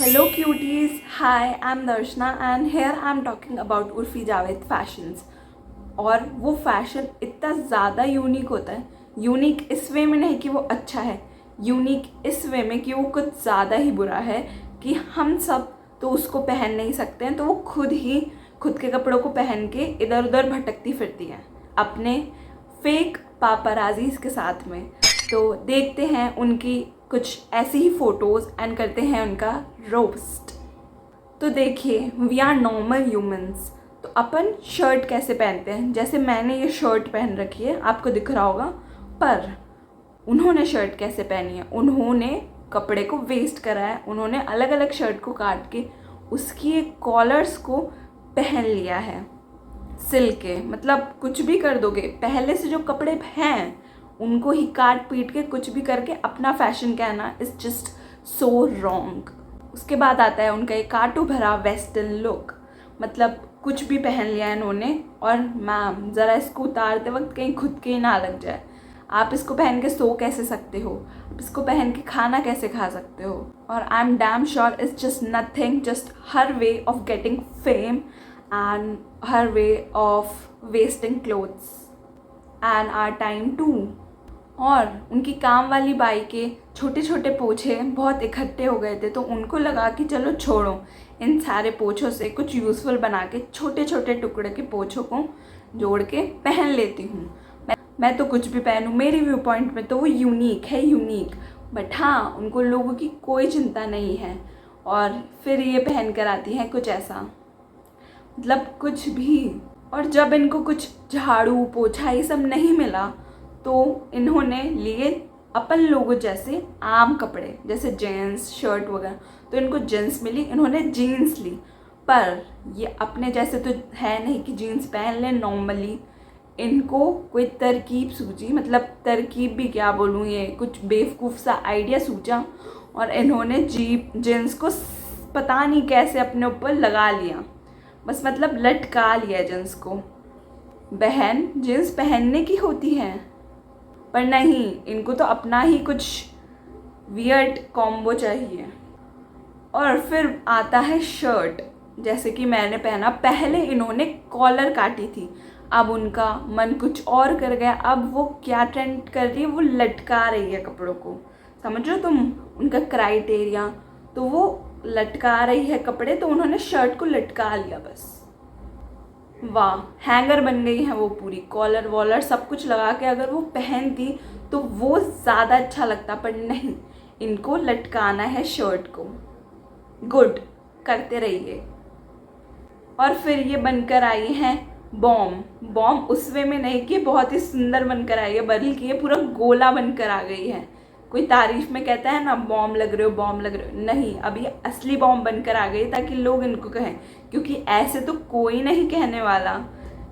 Hello cuties, hi, I'm Darshna and here I'm talking about Urfi Javed fashions. और वो fashion इतना ज़्यादा यूनिक होता है। यूनिक इस वे में नहीं कि वो अच्छा है, यूनिक इस वे में कि वो कुछ ज़्यादा ही बुरा है कि हम सब तो उसको पहन नहीं सकते हैं, तो वो खुद ही खुद के कपड़ों को पहन के इधर उधर भटकती फिरती हैं अपने फेक पापाराजीज के साथ में। तो देखते हैं उनकी कुछ ऐसी ही फ़ोटोज़ एंड करते हैं उनका रोस्ट। तो देखिए, वी आर नॉर्मल ह्यूमंस। तो अपन शर्ट कैसे पहनते हैं, जैसे मैंने ये शर्ट पहन रखी है, आपको दिख रहा होगा। पर उन्होंने शर्ट कैसे पहनी है, उन्होंने कपड़े को वेस्ट करा है। उन्होंने अलग अलग शर्ट को काट के उसकी एक कॉलर्स को पहन लिया है सिल के। मतलब कुछ भी कर दोगे, पहले से जो कपड़े हैं उनको ही काट पीट के कुछ भी करके अपना फैशन कहना इज़ जस्ट सो रॉन्ग। उसके बाद आता है उनका एक काटू भरा वेस्टर्न लुक। मतलब कुछ भी पहन लिया इन्होंने, और मैम ज़रा इसको उतारते वक्त कहीं खुद के ही ना लग जाए। आप इसको पहन के सो कैसे सकते हो, आप इसको पहन के खाना कैसे खा सकते हो। और I am damn sure it's just nothing, just her way of getting fame and her way of wasting clothes and our time too. और उनकी काम वाली बाई के छोटे छोटे पोछे बहुत इकट्ठे हो गए थे, तो उनको लगा कि चलो छोड़ो, इन सारे पोछों से कुछ यूज़फुल बना के छोटे छोटे टुकड़े के पोछों को जोड़ के पहन लेती हूँ। मैं तो कुछ भी पहनूँ, मेरी व्यू पॉइंट में तो वो यूनिक है, यूनिक। बट हाँ, उनको लोगों की कोई चिंता नहीं है। और फिर ये पहन कर आती हैं कुछ ऐसा, मतलब कुछ भी। और जब इनको कुछ झाड़ू पोछा ये सब नहीं मिला, तो इन्होंने लिए अपन लोगों जैसे आम कपड़े, जैसे जीन्स शर्ट वगैरह। तो इनको जीन्स मिली, इन्होंने जीन्स ली। पर ये अपने जैसे तो है नहीं कि जीन्स पहन लें नॉर्मली। इनको कोई तरकीब सूझी, मतलब तरकीब भी क्या बोलूँ, ये कुछ बेवकूफ़ सा आइडिया सूझा और इन्होंने जीन्स को पता नहीं कैसे अपने ऊपर लगा लिया। बस मतलब लटका लिया जीन्स को। बहन, जीन्स पहनने की होती है, पर नहीं, इनको तो अपना ही कुछ वियर्ड कॉम्बो चाहिए। और फिर आता है शर्ट, जैसे कि मैंने पहना। पहले इन्होंने कॉलर काटी थी, अब उनका मन कुछ और कर गया। अब वो क्या ट्रेंड कर रही है, वो लटका रही है कपड़ों को। समझ रहे हो तुम उनका क्राइटेरिया। तो वो लटका रही है कपड़े, तो उन्होंने शर्ट को लटका लिया बस। वाह, हैंगर बन गई है वो पूरी। कॉलर वॉलर सब कुछ लगा के अगर वो पहनती तो वो ज़्यादा अच्छा लगता, पर नहीं, इनको लटकाना है शर्ट को। गुड, करते रहिए। और फिर ये बनकर आई हैं बॉम्ब उस वे में नहीं कि बहुत ही सुंदर बनकर आई है, बल्कि ये पूरा गोला बनकर आ गई है। कोई तारीफ में कहता है ना, बॉम्ब लग रहे हो, बॉम्ब लग रहे हो। नहीं, अब ये असली बॉम्ब बनकर आ गई ताकि लोग इनको कहें, क्योंकि ऐसे तो कोई नहीं कहने वाला,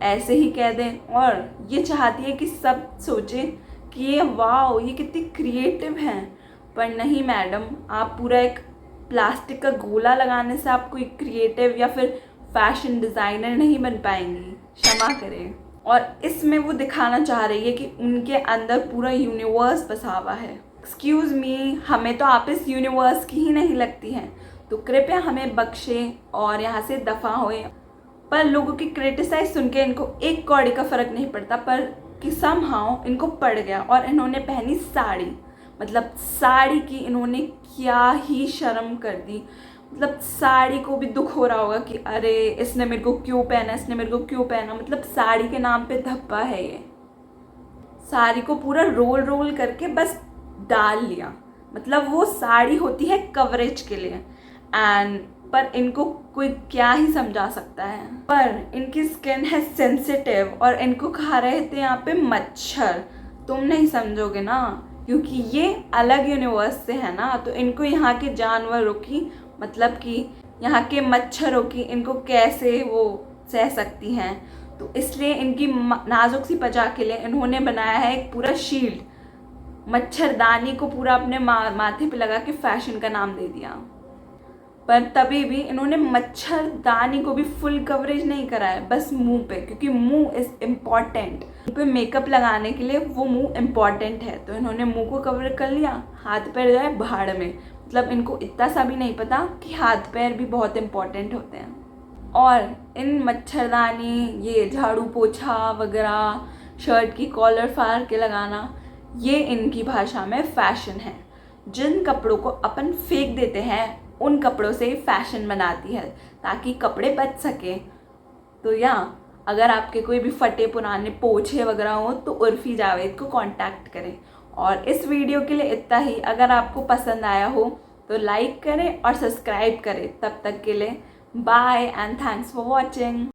ऐसे ही कह दें। और ये चाहती है कि सब सोचें कि ये वाओ, ये कितनी क्रिएटिव हैं। पर नहीं मैडम, आप पूरा एक प्लास्टिक का गोला लगाने से आप कोई क्रिएटिव या फिर फैशन डिज़ाइनर नहीं बन पाएंगी, क्षमा करें। और इसमें वो दिखाना चाह रही है कि उनके अंदर पूरा यूनिवर्स बसा हुआ है। एक्सक्यूज़ मी, हमें तो आप इस यूनिवर्स की ही नहीं लगती हैं, तो कृपया हमें बख्शें और यहाँ से दफ़ा होएं। पर लोगों की क्रिटिसाइज सुन के इनको एक कौड़ी का फ़र्क नहीं पड़ता, पर कि समहाउ इनको पड़ गया और इन्होंने पहनी साड़ी। मतलब साड़ी की इन्होंने क्या ही शर्म कर दी। मतलब साड़ी को भी दुख हो रहा होगा कि अरे इसने मेरे को क्यों पहना, इसने मेरे को क्यों पहना। मतलब साड़ी के नाम पे धब्बा है ये। साड़ी को पूरा रोल रोल करके बस डाल लिया। मतलब वो साड़ी होती है कवरेज के लिए, एंड पर इनको कोई क्या ही समझा सकता है। पर इनकी स्किन है सेंसिटिव और इनको खा रहे थे यहाँ पे मच्छर। तुम नहीं समझोगे ना, क्योंकि ये अलग यूनिवर्स से है ना, तो इनको यहाँ के जानवरों की, मतलब कि यहाँ के मच्छरों की, इनको कैसे वो सह सकती हैं। तो इसलिए इनकी नाजुक सी त्वचा के लिए इन्होंने बनाया है एक पूरा शील्ड। मच्छरदानी को पूरा अपने माथे पे लगा के फैशन का नाम दे दिया। पर तभी भी इन्होंने मच्छरदानी को भी फुल कवरेज नहीं करा है, बस मुंह पे, क्योंकि मुंह इज़ इम्पॉर्टेंट। मुंह पे मेकअप लगाने के लिए वो मुंह इम्पॉर्टेंट है, तो इन्होंने मुंह को कवर कर लिया, हाथ पैर जाए भाड़ में। मतलब इनको इतना सा भी नहीं पता कि हाथ पैर भी बहुत इम्पॉर्टेंट होते हैं। और इन मच्छरदानी, ये झाड़ू पोछा वगैरह, शर्ट की कॉलर फाड़ के लगाना, ये इनकी भाषा में फ़ैशन है। जिन कपड़ों को अपन फेंक देते हैं उन कपड़ों से फ़ैशन बनाती है ताकि कपड़े बच सके। तो या अगर आपके कोई भी फटे पुराने पोछे वगैरह हो तो उर्फ़ी जावेद को कांटेक्ट करें। और इस वीडियो के लिए इतना ही। अगर आपको पसंद आया हो तो लाइक करें और सब्सक्राइब करें। तब तक के लिए bye and thanks for watching.